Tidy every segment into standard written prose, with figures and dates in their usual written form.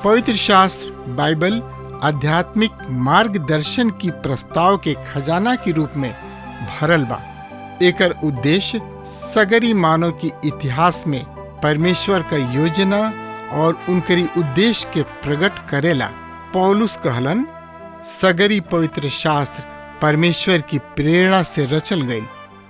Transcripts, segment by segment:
पवित्र शास्त्र बाइबल आध्यात्मिक मार्गदर्शन की प्रस्ताव के खजाना के रूप में भरल बा। एकर उद्देश्य सगरी मानव की इतिहास में परमेश्वर का योजना और उनकरी उद्देश्य के प्रकट करेला। पौलुस कहलन, सगरी पवित्र शास्त्र परमेश्वर की प्रेरणा से रचल गई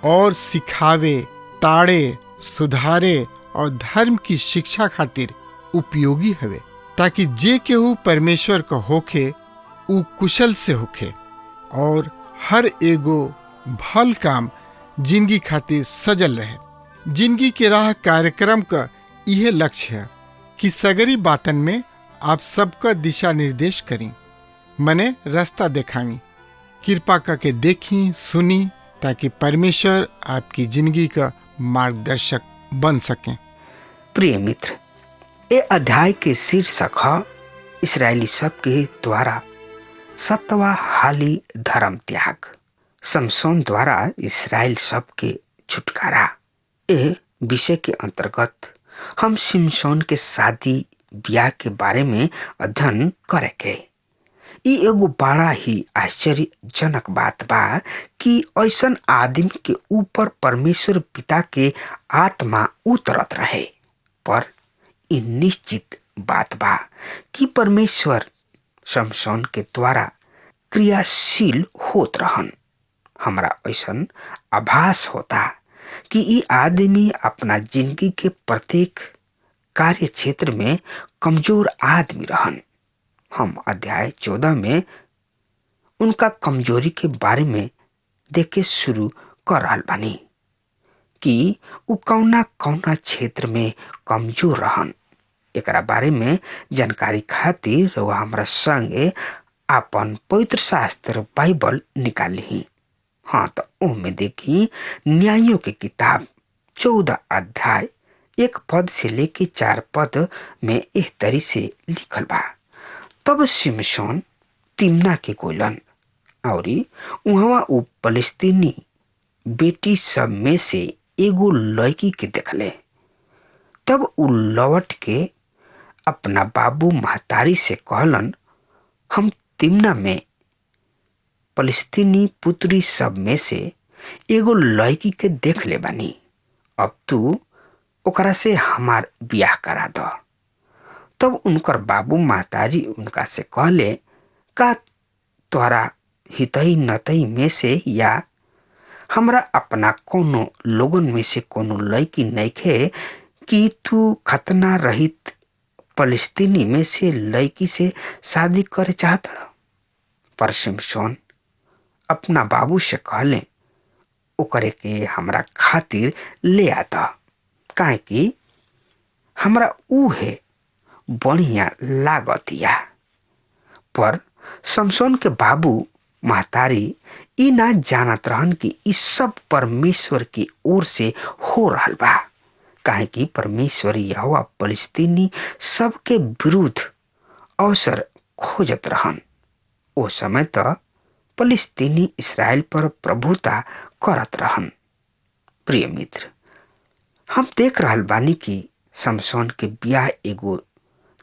और सिखावे, ताड़े, सुधारे और धर्म की शिक्षा खातिर उपयोगी हवे, ताकि जे केहू परमेश्वर का होखे उ कुशल से होखे और हर एगो भल काम जिंदगी खातिर सजल रहे। जिंदगी के राह कार्यक्रम का यह लक्ष्य है कि सगरी बातन में आप सबका दिशा निर्देश करी, मने रास्ता दिखावी, कृपा करके देखी सुनी, ताकि परमेश्वर आपकी जिंदगी का मार्गदर्शक बन सके। प्रिय मित्र, ये अध्याय के शीर्षक है इस्राएली सब के द्वारा 7वां हाली धर्म त्याग। समसोन द्वारा इस्राएल सब के छुटकारा। ये विषय के अंतर्गत हम सिमसोन के शादी ब्याह के बारे में अध्ययन करेंगे। ये एगो बड़ा ही आश्चर्यजनक बात बा कि ऐसन आदमी के ऊपर परमेश्वर पिता के आत्मा उतरत रहे, पर इ निश्चित बात बा कि परमेश्वर समसोन के द्वारा क्रियाशील होत रहन। हमरा ऐसन आभास होता कि इ आदमी अपना जिंदगी के प्रत्येक कार्य क्षेत्र में कमजोर आदमी रहन। हम अध्याय 14 में उनका कमजोरी के बारे में देखे शुरू कर रहल बानी कि उ कौना कौना क्षेत्र में कमजोर रहन। एकरा बारे में जानकारी खातिर रउआ हमरा संगे आपन पवित्र शास्त्र बाइबल निकाली। हाँ, तो ओमे देखी न्यायों के किताब 14 अध्याय 1 पद से लेके 4 पद में इस तरी से लिखल बा। तब सिमसोन तिम्ना के कोयलन और वहाँ उ फलस्तीनी बेटी सब में से एगो लड़की के देखले। तब उ लौट के अपना बाबू महतारी से कहलन, हम तिम्ना में फलस्तीनी पुत्री सब में से एगो लड़की के देख ले बानी, अब तू ओकरा से हमार ब्याह करा दो। तब उनकर बाबू महतारी उनका से कहले, का तोरा हितई नतई में से या हमरा अपना कोनो लोगन में से कोनो लड़की नइखे कि तू खतना रहित फलस्तीनी में से लड़की से शादी करे चाहत रह? पर सिमसोन अपना बाबू से कहले, ओकरे के हमरा खातिर ले आता, काहे कि हमरा उहे बढ़िया लागतिया। पर समसोन के बाबू महतारी ई ना जानत रहन कि ई सब परमेश्वर की ओर से हो रहल बा, काहे कि परमेश्वर यहोवा फलस्तीनी सबके विरुद्ध अवसर खोजत रहन। ओ समय तो फलस्तीनी इस्राएल पर प्रभुता करत रहन। प्रिय मित्र, हम देख रहल बानी कि समसोन के ब्याह एगो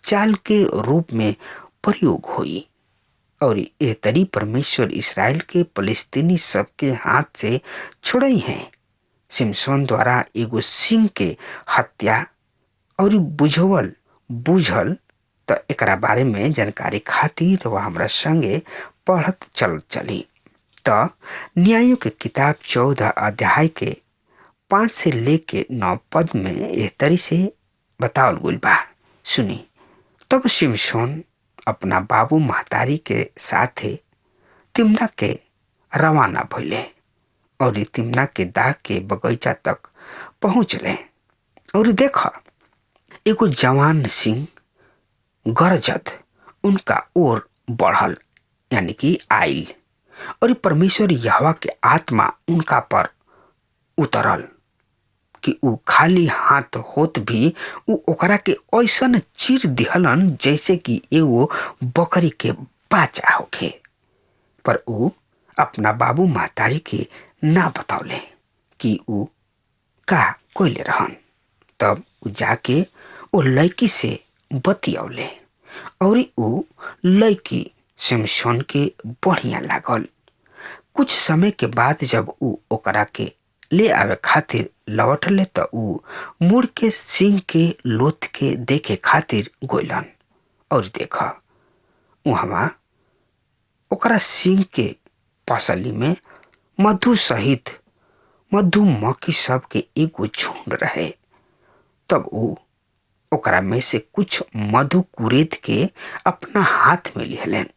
चाल के रूप में प्रयोग हुई और यह तरी परमेश्वर इस्राएल के फलस्तीनी सबके हाथ से छुड़ई है। सिमसोन द्वारा एगो सिंह के हत्या और बुझल तो एकरा बारे में जानकारी खातिर वह हमरा संगे पढ़त चली। तो न्यायों के किताब 14 अध्याय के 5 से लेके 9 पद में यह तरी से बतावल गइल बा। सुनी। तब सिमसोन अपना बाबू महतारी के साथे तिम्ना के रवाना भइले और तिम्ना के दाग के बगीचा तक पहुँचले और देखा एगो जवान सिंह गरजत उनका ओर बढ़ल, यानी कि आइल, और परमेश्वर यहोवा के आत्मा उनका पर उतरल कि ऊ खाली हाथ होत भी ऊ ओकरा के ऐसन चीर दिहलन जैसे कि एगो बकरी के बाचा होखे। पर ऊ अपना बाबू महतारी के ना बतौले कि ऊ का कोइले रहन। तब ऊ जाके ओ लड़की से बतियौले और ऊ लड़की सिमसोन के बढ़िया लागल। कुछ समय के बाद जब ऊ ओकरा के ले आवे खातिर लौटले त ऊ मुड़ के सिंह के लोथ के देखे खातिर गोइलन और देखा वहां ओकरा सिंह के पसली में मधु सहित मधुमक्खी सब के एगो झुंड रहे। तब ऊ ओकरा में से कुछ मधु कुरेद के अपना हाथ में लिहलेन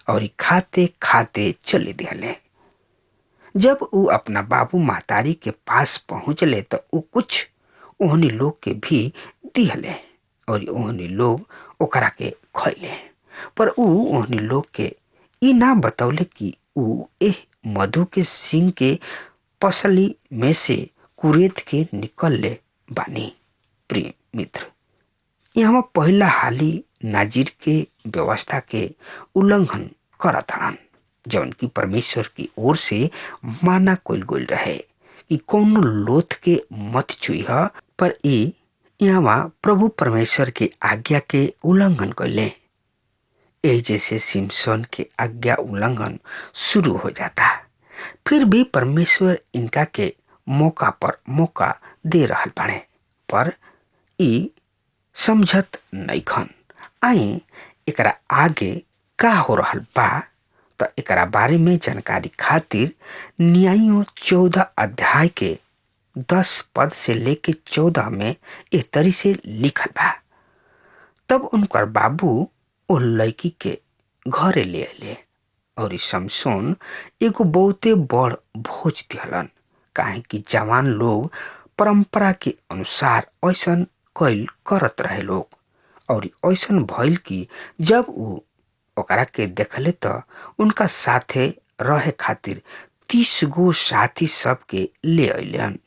और खाते खाते चले दिहले। जब ऊ अपना बाबू महतारी के पास पहुंचले तो ऊ कुछ ओहनी लोग के भी दिहले और ओहनी लोग ओकरा के खैले। पर ऊ ओहनी लोग के ई ना बतौले कि ऊ एह मधु के सिंह के पसली में से कुरेद के निकल ले बानी। प्रिय मित्र, यहाँ पहला हाली नाजिर के व्यवस्था के उल्लंघन करत हन जौन की परमेश्वर की ओर से माना कोइल गोल रहे कि कौन लोथ के मत छुईह। पर यहाँ प्रभु परमेश्वर के आज्ञा के उल्लंघन कैले। यही जैसे सिमसोन के आज्ञा उल्लंघन शुरू हो जाता। फिर भी परमेश्वर इनका के मौका पर मौका दे रहल बाड़े पर ई समझत नइखन। आई एकरा आगे का हो रहल बा तो एकरा बारे में जानकारी खातिर न्यायों 14 अध्याय के 10 पद से लेके 14 में इस तरी से लिखल बा। तब उनकर बाबू ओ लड़की के घरे ले अले और समसोन एगो बहुते बड़ भोज दिहलन, काहे कि जवान लोग परंपरा के अनुसार ऐसन कैल करत रहे लोग। और ऐसन भइल कि जब ऊ ओकरा के देखले तो उनका साथे रहे खातिर 30 गो साथी सब के ले अइलन।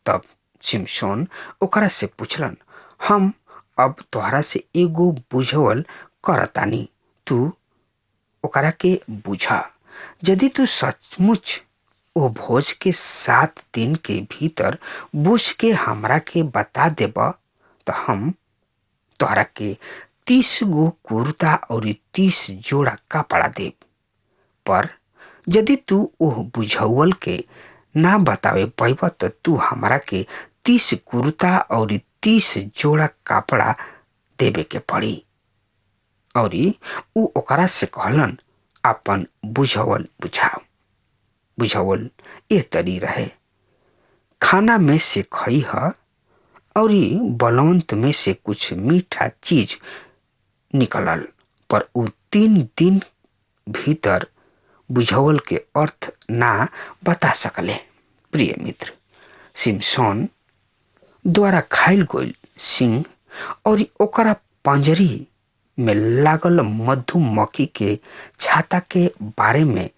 तब सिमसोन ओकरा से पूछलन, हम अब तोहरा से एगो बुझवल करतानी, तू ओकरा के बुझा। यदि तू सचमुच ओ भोज के 7 दिन के भीतर बुझ के हमरा के बता देब तो हम तोहरा के 30 गो कुर्ता और 30 जोड़ा कपड़ा देब। पर यदि तू ओह बुझौल के ना बतावे पैब तो तू हमरा के 30 कुर्ता और 30 जोड़ा कपड़ा देवे के पड़ी। और ऊ ओकरा से कहलन, अपन बुझौल बुझाओ। बुझौल ए तरी रहे, खाना में से खइह और बलवंत में से कुछ मीठा चीज निकलल। पर ऊ 3 दिन भीतर बुझौल के अर्थ ना बता सकले। प्रिय मित्र, सिमसोन द्वारा खाइल गइल सिंह और ओकरा पंजरी में लागल मधुमक्खी के छाता के बारे में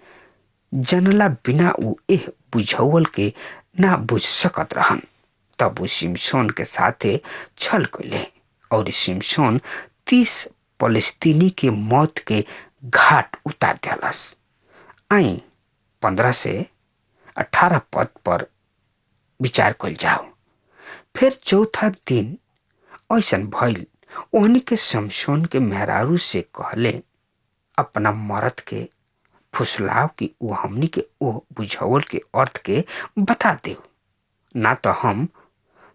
जनला बिना ऊ एह बुझौल के ना बुझ सकत रहन। तब वो सिमसोन के साथे छल कैले और सिमसोन 30 फलस्तीनी के मौत के घाट उतार दिलस। आई 15 से 18 पद पर विचार कल जाओ। फिर चौथा दिन ऐसन भइल, ओहनी के समसोन के मेहरारू से कहले, अपना मरद के फुसलाव कि वो हमनी के ओ बुझौल के अर्थ के बता दे, ना तो हम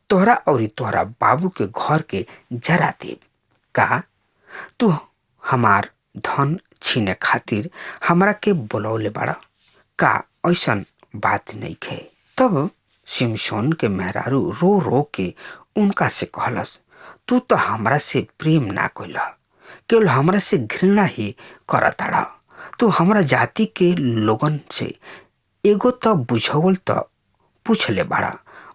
तोहरा और तोहरा बाबू के घर के जरा देव। का तू हमार धन छीने खातिर हमरा के बुलौले बाड़ा? का ऐसन बात नहीं खे। तब सिमसोन के मेहरारू रो रो के उनका से कहलस, तू तो हमरा से प्रेम ना कइला, केवल हमरा से घृणा ही करताड़ा। तू हमरा जाति के लोगन से एगो तो बुझौल तो पूछ ले बाड़ा,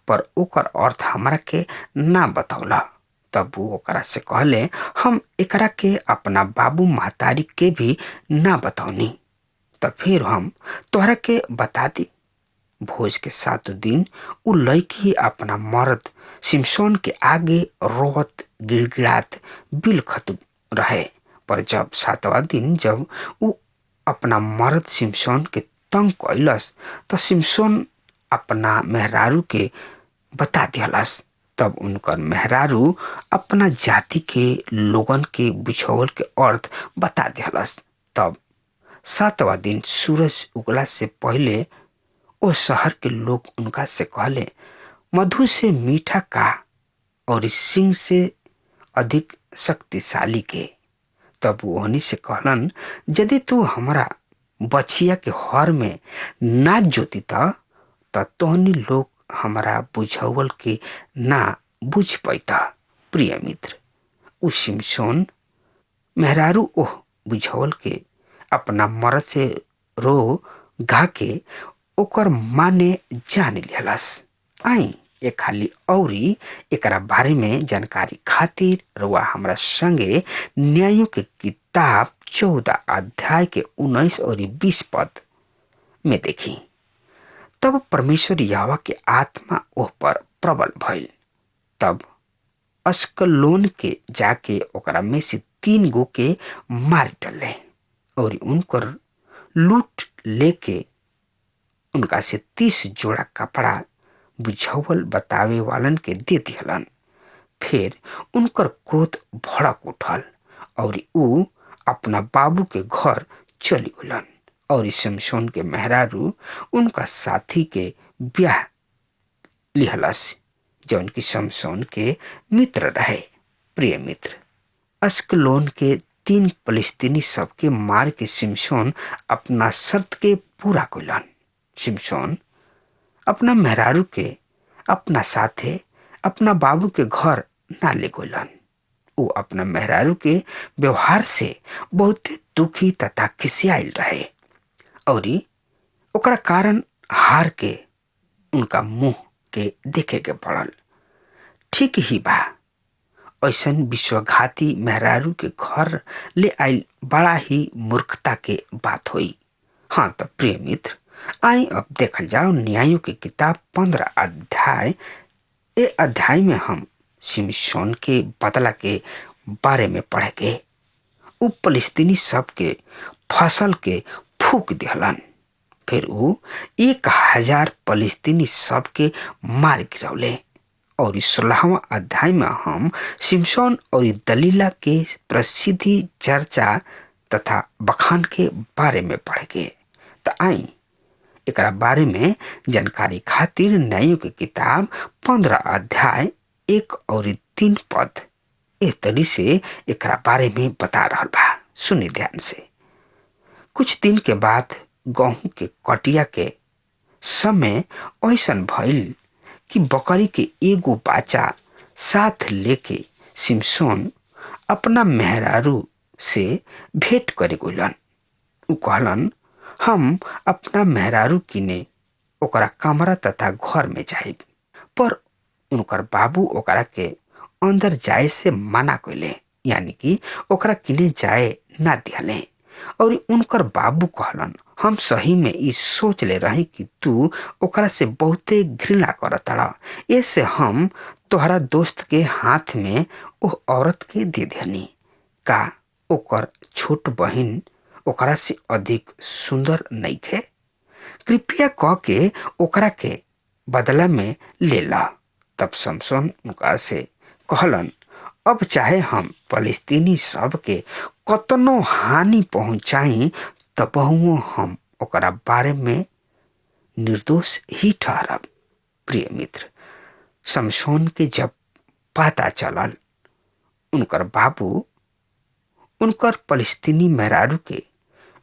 पर ओकर अर्थ हमरा के ना बतौला। तब वो ओकरा से कहले, हम एकरा के अपना बाबू महतारी के भी ना बतौनी, तब फिर हम तोहरा के बता दी। भोज के 7 दिन उ लड़की अपना मर्द सिमसोन के आगे रोवत गिड़गिड़ात बिलखत रहे। पर जब 7वां दिन जब उ अपना मर्द सिमसोन के तंग कैलस तो सिमसोन अपना मेहरारू के बता दिलस। तब उनकर मेहरारू अपना जाति के लोगन के बुझावल के अर्थ बता दिलस। तब 7वां दिन सूरज उगला से पहले ओ शहर के लोग उनका से कहले, मधु से मीठा का और सिंह से अधिक शक्तिशाली के। तब वो हनी से कहलन, यदि तू हमारा बछिया के हर में ना जोती त तोहनी लोग हमारा बुझावल के ना बुझ पैता। प्रिय मित्र, उ सिमसोन मेहरारू ओह बुझावल के अपना मर्द से रो गा के ओकर माने जान लेलस। आई एक खाली औरी एकरा बारे में जानकारी खातिर रुआ हमरा संगे न्यायों के किताब 14 अध्याय के 19 और 20 पद में देखी। तब परमेश्वर यहोवा के आत्मा ओह पर प्रबल भइल। तब अस्कलोन के जाके ओकरा में से 3 गो के मार डाले और उनकर लूट लेके उनका से 30 जोड़ा कपड़ा बुझावल बतावे वालन के दे दिहलन। फिर उनकर क्रोध भड़क उठल और उ अपना बाबू के घर चली गलन और सिमसोन के मेहरारू उनका साथी के ब्याह लिहलस जौन की सिमसोन के मित्र रहे। प्रिय मित्र, अस्कलोन के 3 फलिस्तीनी सबके मार के सिमसोन अपना शर्त के पूरा कइलन। सिमसोन अपना मेहरारू के अपना साथे अपना बाबू के घर ना ले गइलन। वो अपना मेहरारू के व्यवहार से बहुत दुखी तथा खिसियाल रहे और ओकरा कारण हार के उनका मुंह के देखे के पड़ल। ठीक ही बा, ऐसन विश्वघाती मेहरारू के घर ले आइल बड़ा ही मूर्खता के बात हुई। हाँ तो प्रिय मित्र, आई अब देखल जाओ न्यायों की किताब 15 अध्याय। ए अध्याय में हम सिमसोन के बदला के बारे में पढ़ेंगे। उ फलिस्तीनी सब के फसल के फूक दिहलन। फिर उ 1000 फलिस्तीनी सब के मार गिरौले। और 16वां अध्याय में हम सिमसोन और दलीला के प्रसिद्धि चर्चा तथा बखान के बारे में पढ़ेंगे। तो आई एकरा बारे में जानकारी खातिर न्यायों की किताब 15 अध्याय 1 और 3 पद ए तरी से एकरा बारे में बता रहा बा। सुनी ध्यान से। कुछ दिन के बाद गेहूं के कटिया के समय ऐसन भइल कि बकरी के एगो बच्चा साथ लेके सिमसोन अपना मेहरारू से भेंट करे गइलन। उ कहलन, हम अपना मेहरारू किने ओकरा कमरा तथा घर में जाइब। पर उनकर बाबू ओकरा के अंदर जाए से मना कइले, यानी कि ओकरा किने जाए ना दिहले। और उनकर बाबू कहलन, हम सही में ई सोच ले रही कि तू ओकरा से बहुते घृणा करतड़ा, ऐसे हम तोहरा दोस्त के हाथ में ओह औरत के दे देनी। का ओकर छोट बहिन ओकरा से अधिक सुंदर नइखे? कृपया कह के ओकरा के बदला में ले ला। तब सिमसोन उनका से कहलन, अब चाहे हम फलिस्तीनी सब के कतनो हानि पहुंचाई तबहुओ हम ओकरा बारे में निर्दोष ही ठहरब। प्रिय मित्र, सिमसोन के जब पता चलल उनकर बाबू उनकर फलिस्तीनी मेहरारू के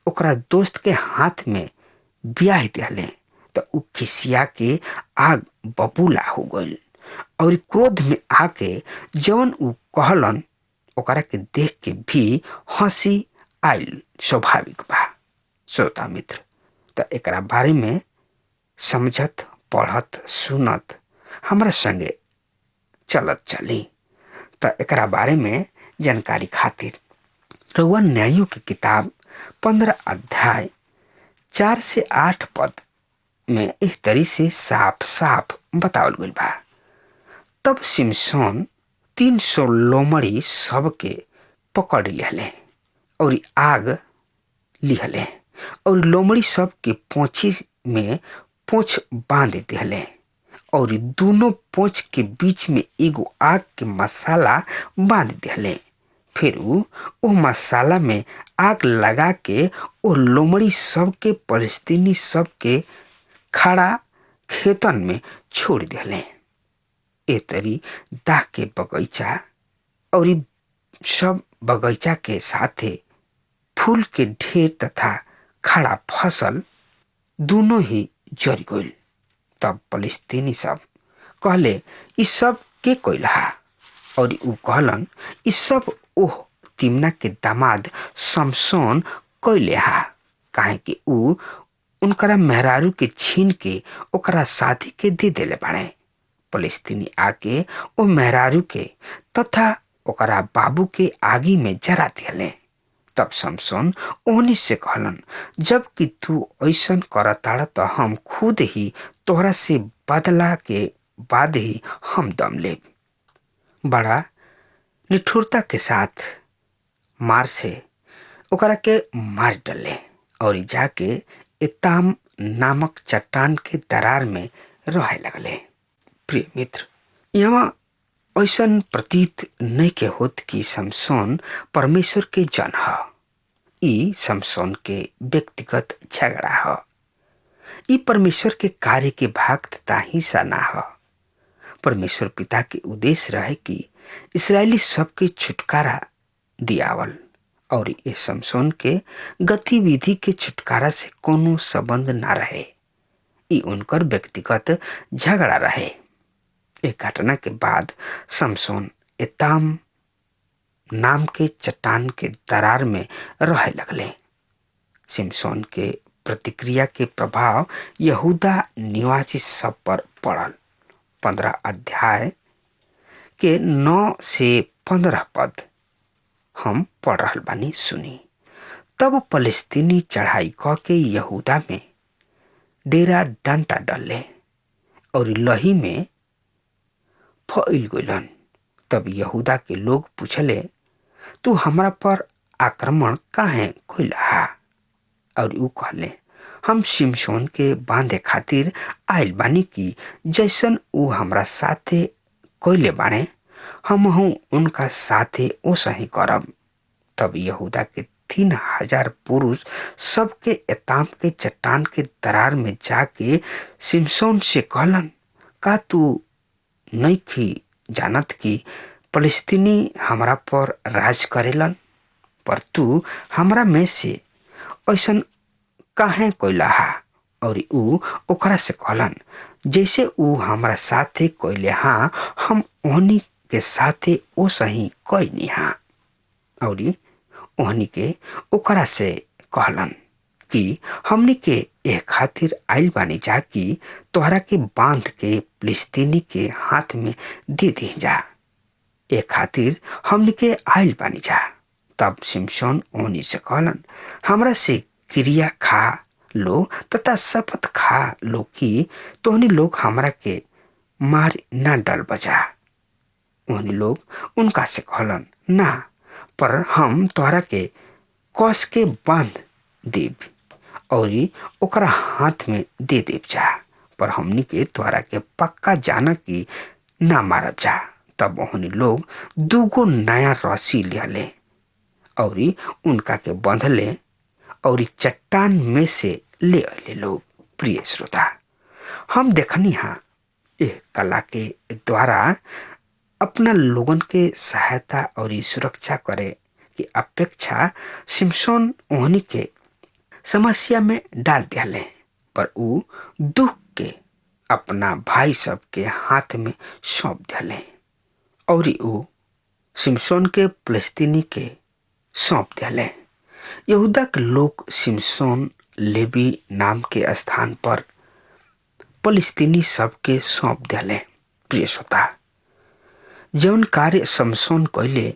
ओकरा दोस्त के हाथ में ब्याह दिले तो उ खिसिया के आग बबूला हो गइल और क्रोध में आके जवन उ कहलन ओकरा के देख के भी हंसी आइल। स्वाभाविक बा। श्रोता मित्र, तो एकरा बारे में समझत पढ़त सुनत हमरा संगे चलत चली। तो एकरा बारे में जानकारी खातिर रउआ न्यायों की किताब 15 अध्याय 4 से 8 पद में इस तरी से साफ साफ बतावल गइल बा। तब सिमसोन 300 लोमड़ी सबके पकड़ लिहले और आग लिहले और लोमड़ी सब के पोंछी में पोंछ बांध दिहले और दोनों पोंछ के बीच में एगो आग के मसाला बांध दिहले। फिर वो मसाला में आग लगा के वो लोमड़ी सब के फलस्तीनी सब के खड़ा खेतन में छोड़ दिहले। ए तरी दाह के बगीचा और सब बगीचा के साथे फूल के ढेर तथा खड़ा फसल दोनों ही जर गइल। तब फलस्तीनी सब कहले इ सब के कोइला और उ कहलन इ सब ओह तिमना के दामाद समसोन कोइले हा, काहे कि उ उनकरा मेहरारू के छीन के ओकरा साथी के दे देले बाड़े। फलस्तीनी आके ओ मेहरारू के तथा ओकरा बाबू के आगी में जरा दिले। तब समसोन ओहनी से कहलन जब कि तू ऐसन करताड़ तो हम खुद ही तोहरा से बदला के बाद ही हम दम लेब। बड़ा निठुरता के साथ मार से ओकरा के मार डले और जाके एताम नामक चट्टान के दरार में रहे लगले। प्रिय मित्र, यहाँ ऐसन प्रतीत नहीं के होत कि समसोन परमेश्वर के जन ह। ई समसोन के व्यक्तिगत झगड़ा ह। ई परमेश्वर के कार्य के भाग तथा हिस्सा ना ह। परमेश्वर पिता के उद्देश्य रहे कि इस्राएली सबके छुटकारा दियावल और ये समसोन के गतिविधि के छुटकारा से कोनो संबंध ना रहे। ई उनकर व्यक्तिगत झगड़ा रहे। एक घटना के बाद समसोन एताम नाम के चट्टान के दरार में रहे लगले। सिमसोन के प्रतिक्रिया के प्रभाव यहूदा निवासी सब पर पड़ल। 15 अध्याय के 9 से 15 पद हम पढ़ रहल बानी, सुनी। तब फलस्तीनी चढ़ाई क के यहूदा में डेरा डंटा डले और लही में फैल गइलन। तब यहूदा के लोग पूछले तू हमरा पर आक्रमण काहे कइला? और ऊ कहले हम सिमसोन के बांधे खातिर आइल बानी कि जैसन ऊ हमरा साथे कइले बाणे हमहू उनका साथे ओसही करब। तब यहूदा के 3000 पुरुष सबके एताम के चट्टान के दरार में जाके सिमसोन से कहलन का तू नइखी जानत कि फलस्तीनी हमरा पर राज करेलन? पर तू हमरा में से ऐसन काहे कइला हा? और ऊ ओकरा से कहलन जैसे ऊ हमरा साथे कइले हा हम ओहनी के साथे ओसही कइनी हा। और ओहनी के ओकरा से कहलन कि हमनी के एह खातिर आइल बानी जा कि तोहरा के बांध के फलस्तीनी के हाथ में दे दी जा। ए खातिर हमनी के आइल बानी जा। तब सिमसोन ओहनी से कहलन हमरा से क्रिया खा लो तथा शपथ खा लो कि तोहनी लोग हमरा के मार ना डल बजा। ओहनी लोग उनका से कहलन ना, पर हम तोहरा के कस के बांध देब और ओकरा हाथ में दे देब जा, पर हमनी के तोहरा के पक्का जाना कि ना मारब जा। तब ओहनी लोग 2 नया रस्सी लिहले और उनका के बंधले और चट्टान में से ले अले लोग। प्रिय श्रोता, हम देखनी हा यह कला के द्वारा अपना लोगन के सहायता और सुरक्षा करे की अपेक्षा सिमसोन ओहनी के समस्या में डाल दियाले, पर ऊ दुख के अपना भाई सब के हाथ में सौंप दियाले और ऊ सिमसोन के फलस्तीनी के सौंप दियाले। यहूदा के लोग सिमसोन लेवी नाम के स्थान पर फलस्तीनी सब के सौंप दियाले। प्रिय श्रोता, जौन कार्य समसोन कइले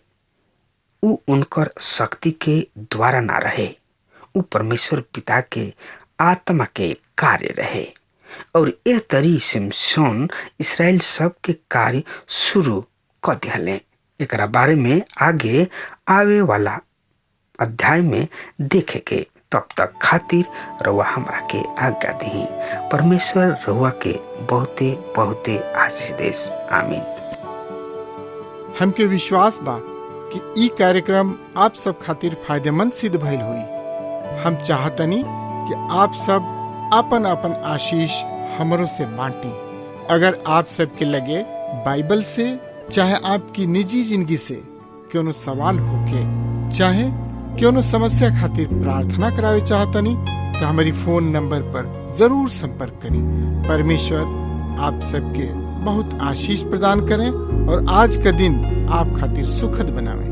ऊ उनकर शक्ति के द्वारा ना रहे, ऊ परमेश्वर पिता के आत्मा के कार्य रहे। और एह तरी सिमसोन इसराइल सब के कार्य शुरू कर दिले। एकरा बारे में आगे आवे वाला अध्याय में देखेंगे। तब तक खातिर रउआ हमरा के आज्ञा दी। परमेश्वर रउआ के बहुते बहुते आशीष देस। आमीन। हमके विश्वास बा कि ई कार्यक्रम आप सब खातिर फायदेमंद सिद्ध भइल हुई। हम चाहतनी कि आप सब अपन अपन आशीष हमरों से बांटी। अगर आप सबके लगे बाइबल से चाहे आपकी निजी जिंदगी से कोनो सवाल होके चाहे कोनो समस्या खातिर प्रार्थना करावे चाहतनी तो हमारी फोन नंबर पर जरूर संपर्क करें। परमेश्वर आप सबके बहुत आशीष प्रदान करें और आज का दिन आप खातिर सुखद बनावे।